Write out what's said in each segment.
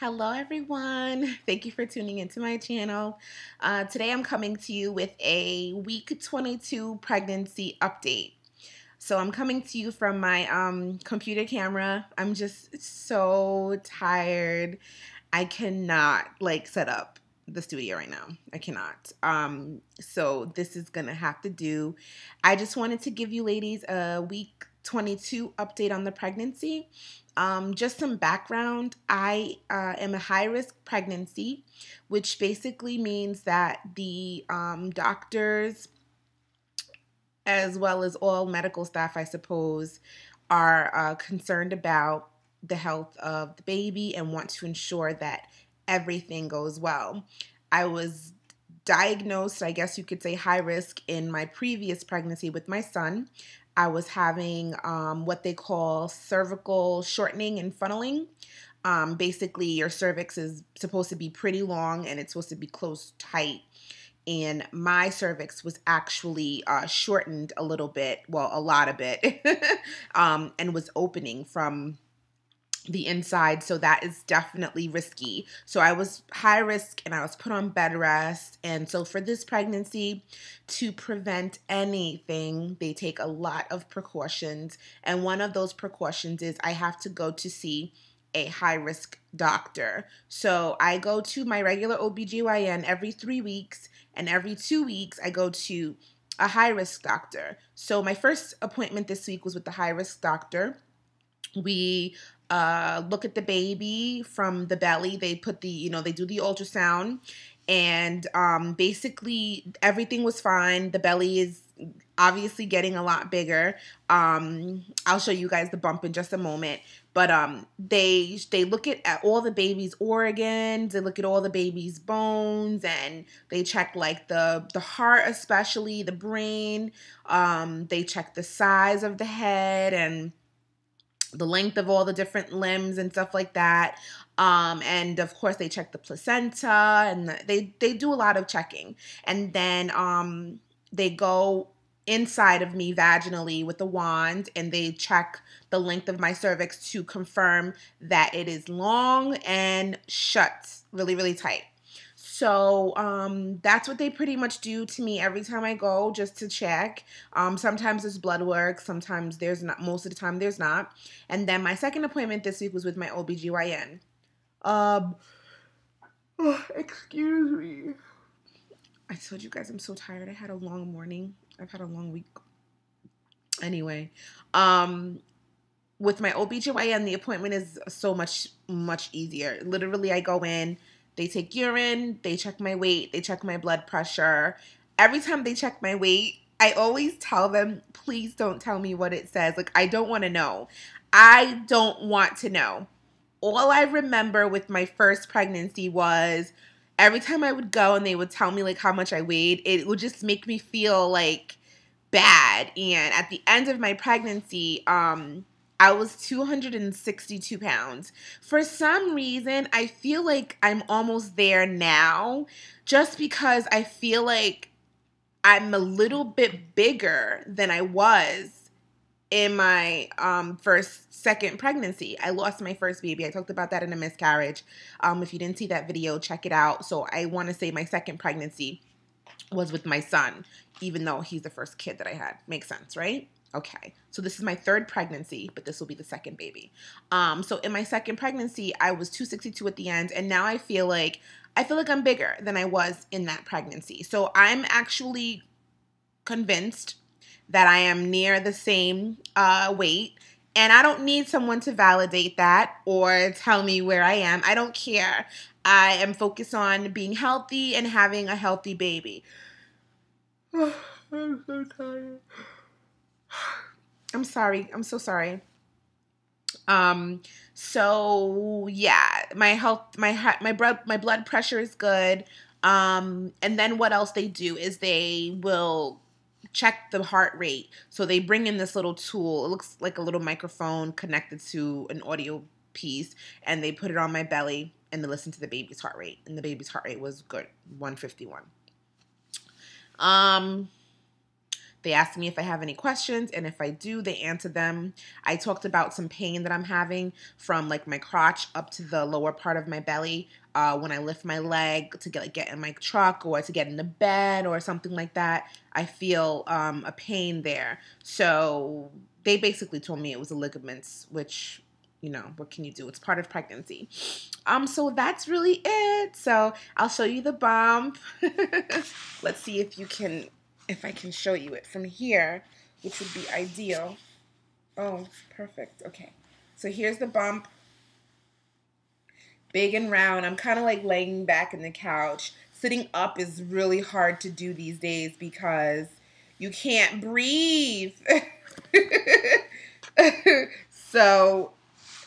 Hello everyone. Thank you for tuning into my channel. Today I'm coming to you with a week 22 pregnancy update. So I'm coming to you from my computer camera. I'm just so tired. I cannot set up the studio right now. I cannot. So this is gonna have to do. I just wanted to give you ladies a week 22 update on the pregnancy. Just some background. I am a high-risk pregnancy, which basically means that the doctors, as well as all medical staff, I suppose, are concerned about the health of the baby and want to ensure that everything goes well. I was diagnosed, I guess you could say, high risk in my previous pregnancy with my son. I was having what they call cervical shortening and funneling. Basically, your cervix is supposed to be pretty long and it's supposed to be closed tight. And my cervix was actually shortened a little bit, well, a lot of it, and was opening from the inside, so that is definitely risky. So I was high risk and I was put on bed rest. And so for this pregnancy, to prevent anything, they take a lot of precautions. And one of those precautions is I have to go to see a high risk doctor. So I go to my regular OBGYN every 3 weeks, and every 2 weeks I go to a high risk doctor. So my first appointment this week was with the high risk doctor. We look at the baby from the belly. They put they do the ultrasound, and basically everything was fine. The belly is obviously getting a lot bigger. I'll show you guys the bump in just a moment. But they look at all the baby's organs. They look at all the baby's bones, and they check like the heart, especially the brain. They check the size of the head and the length of all the different limbs and stuff like that. And of course they check the placenta, and they do a lot of checking. And then they go inside of me vaginally with a wand, and they check the length of my cervix to confirm that it is long and shut really, really tight. So that's what they pretty much do to me every time I go, just to check. Sometimes there's blood work, sometimes there's not, most of the time there's not. And then my second appointment this week was with my OBGYN. Excuse me. I told you guys I'm so tired. I had a long morning. I've had a long week. Anyway, with my OBGYN, the appointment is so much easier. Literally, I go in, they take urine, they check my weight, they check my blood pressure. Every time they check my weight, I always tell them, please don't tell me what it says. Like, I don't want to know. I don't want to know. All I remember with my first pregnancy was every time I would go and they would tell me like how much I weighed, it would just make me feel like bad. And at the end of my pregnancy, I was 262 pounds. For some reason, I feel like I'm almost there now, just because I feel like I'm a little bit bigger than I was in my second pregnancy. I lost my first baby. I talked about that in a miscarriage. If you didn't see that video, check it out. So I want to say my second pregnancy was with my son, even though he's the first kid that I had. Makes sense, right? Okay, so this is my third pregnancy, but this will be the second baby. So in my second pregnancy, I was 262 at the end, and now I feel like I'm bigger than I was in that pregnancy. So I'm actually convinced that I am near the same weight, and I don't need someone to validate that or tell me where I am. I don't care. I am focused on being healthy and having a healthy baby. I'm so tired. I'm sorry. I'm so sorry. So yeah, my blood pressure is good. And then what else they do is they will check the heart rate. So they bring in this little tool. It looks like a little microphone connected to an audio piece, and they put it on my belly and they listen to the baby's heart rate. And the baby's heart rate was good, 151. They ask me if I have any questions, and if I do, they answer them. I talked about some pain that I'm having from like my crotch up to the lower part of my belly when I lift my leg to get in my truck or to get in the bed or something like that. I feel a pain there. So they basically told me it was the ligaments, which, you know, what can you do? It's part of pregnancy. So that's really it. So I'll show you the bump. Let's see if I can show you it from here, which would be ideal. Oh, perfect. Okay. So here's the bump. Big and round. I'm kind of like laying back in the couch. Sitting up is really hard to do these days because you can't breathe. So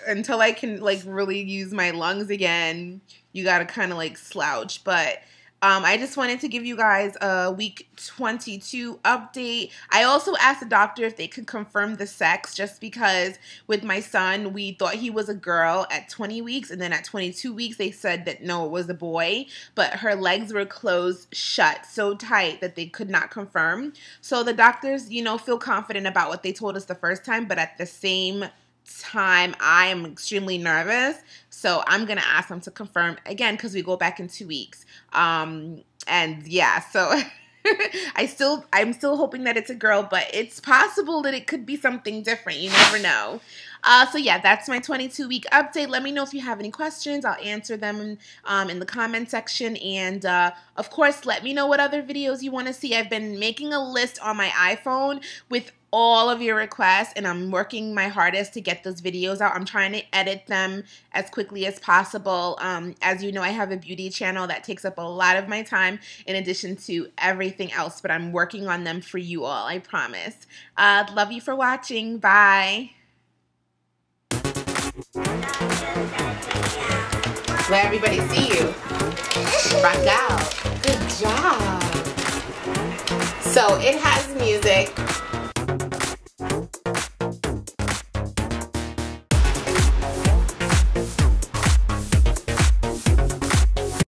until I can like really use my lungs again, you gotta kind of like slouch. But I just wanted to give you guys a week 22 update. I also asked the doctor if they could confirm the sex, just because with my son, we thought he was a girl at 20 weeks, and then at 22 weeks, they said that no, it was a boy, but her legs were closed shut so tight that they could not confirm. So the doctors, you know, feel confident about what they told us the first time, but at the same time, I am extremely nervous, so I'm gonna ask them to confirm again because we go back in 2 weeks. And yeah, so I'm still hoping that it's a girl, but it's possible that it could be something different. You never know. So yeah, that's my 22-week update. Let me know if you have any questions. I'll answer them in the comment section. And of course, let me know what other videos you want to see. I've been making a list on my iPhone with all of your requests, and I'm working my hardest to get those videos out. I'm trying to edit them as quickly as possible. As you know, I have a beauty channel that takes up a lot of my time in addition to everything else, but I'm working on them for you all, I promise. Love you for watching. Bye. Let everybody see you. Rock out. Good job. So it has music.